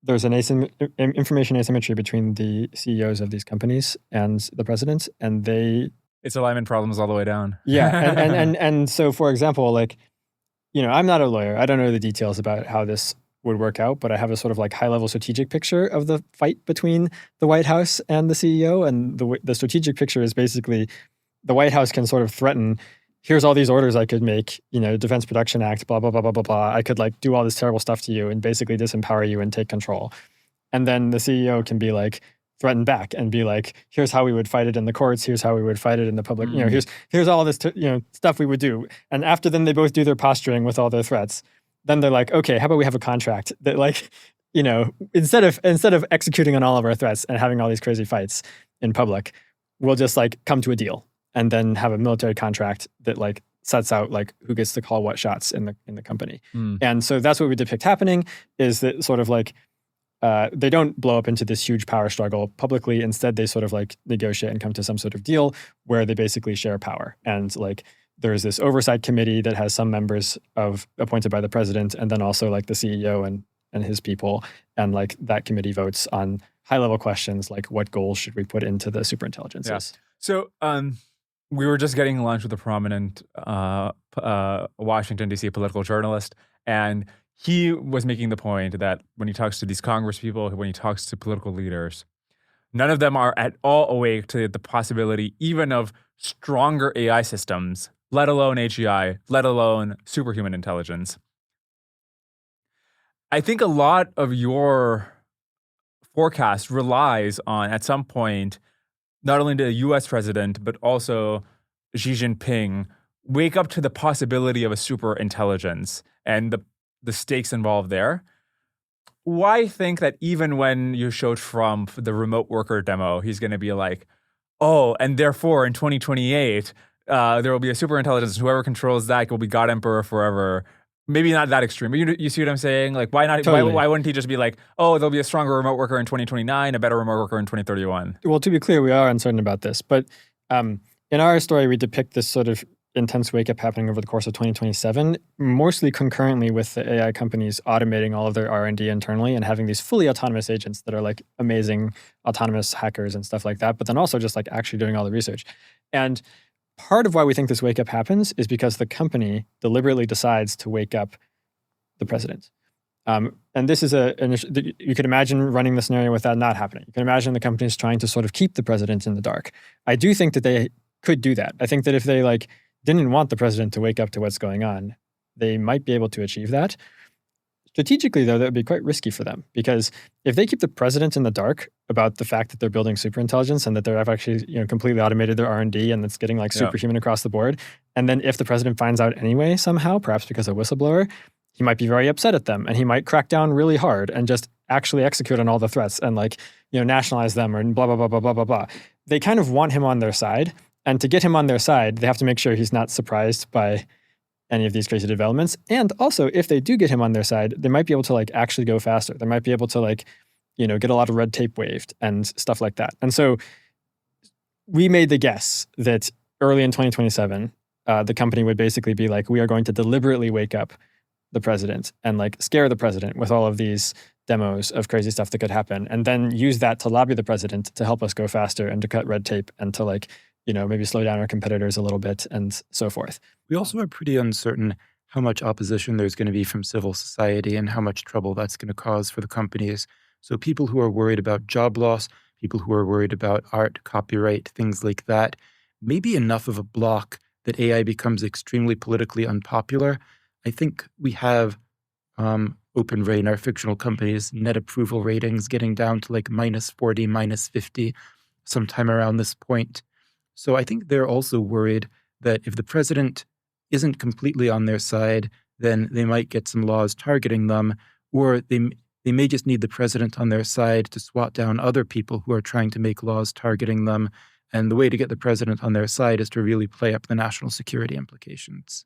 there's an information asymmetry between the CEOs of these companies and the president, and it's alignment problems all the way down. Yeah, and so, for example, like, I'm not a lawyer. I don't know the details about how this would work out, but I have a sort of like high-level strategic picture of the fight between the White House and the CEO, and the strategic picture is basically the White House can sort of threaten, here's all these orders I could make, Defense Production Act, blah, blah, blah, blah, blah, blah. I could like do all this terrible stuff to you and basically disempower you and take control. And then the CEO can be like, threaten back and be like, here's how we would fight it in the courts, here's how we would fight it in the public, here's all this, stuff we would do. And after then they both do their posturing with all their threats. Then they're like, okay, how about we have a contract that like, instead of executing on all of our threats and having all these crazy fights in public, we'll just like come to a deal and then have a military contract that like sets out like who gets to call what shots in the company. And so that's what we depict happening, is that sort of like they don't blow up into this huge power struggle publicly. Instead, they sort of like negotiate and come to some sort of deal where they basically share power. And like there's this oversight committee that has some members appointed by the president, and then also like the CEO and his people. And like that committee votes on high-level questions like what goals should we put into the superintelligences. Yeah. So we were just getting lunch with a prominent Washington, D.C. political journalist, and he was making the point that when he talks to these Congress people, when he talks to political leaders, none of them are at all awake to the possibility even of stronger AI systems, let alone AGI, let alone superhuman intelligence. I think a lot of your forecast relies on, at some point, not only the US president, but also Xi Jinping wake up to the possibility of a super intelligence and the stakes involved there. Why think that even when you showed Trump the remote worker demo, he's going to be like, oh, and therefore in 2028, there will be a super intelligence. Whoever controls that will be God Emperor forever. Maybe not that extreme, but you see what I'm saying? Like, why not? Totally. Why wouldn't he just be like, oh, there'll be a stronger remote worker in 2029, a better remote worker in 2031? Well, to be clear, we are uncertain about this. But in our story, we depict this sort of intense wake-up happening over the course of 2027, mostly concurrently with the AI companies automating all of their R&D internally and having these fully autonomous agents that are like amazing autonomous hackers and stuff like that, but then also just like actually doing all the research. And part of why we think this wake-up happens is because the company deliberately decides to wake up the president. And this is you could imagine running the scenario with that not happening. You can imagine the company is trying to sort of keep the president in the dark. I do think that they could do that. I think that if they like didn't want the president to wake up to what's going on, they might be able to achieve that. Strategically, though, that would be quite risky for them, because if they keep the president in the dark about the fact that they're building superintelligence and that they've actually completely automated their R&D and it's getting like superhuman across the board, and then if the president finds out anyway somehow, perhaps because of a whistleblower, he might be very upset at them and he might crack down really hard and just actually execute on all the threats and like nationalize them or blah, blah, blah, blah, blah, blah, blah. They kind of want him on their side. And to get him on their side, they have to make sure he's not surprised by any of these crazy developments. And also, if they do get him on their side, they might be able to like actually go faster. They might be able to like, get a lot of red tape waived and stuff like that. And so we made the guess that early in 2027, the company would basically be like, we are going to deliberately wake up the president and like scare the president with all of these demos of crazy stuff that could happen, and then use that to lobby the president to help us go faster and to cut red tape and to like, maybe slow down our competitors a little bit and so forth. We also are pretty uncertain how much opposition there's going to be from civil society and how much trouble that's going to cause for the companies. So people who are worried about job loss, people who are worried about art, copyright, things like that, maybe enough of a block that AI becomes extremely politically unpopular. I think we have OpenAI, our fictional company's net approval ratings getting down to like -40, -50 sometime around this point. So I think they're also worried that if the president isn't completely on their side, then they might get some laws targeting them, or they may just need the president on their side to swat down other people who are trying to make laws targeting them. And the way to get the president on their side is to really play up the national security implications.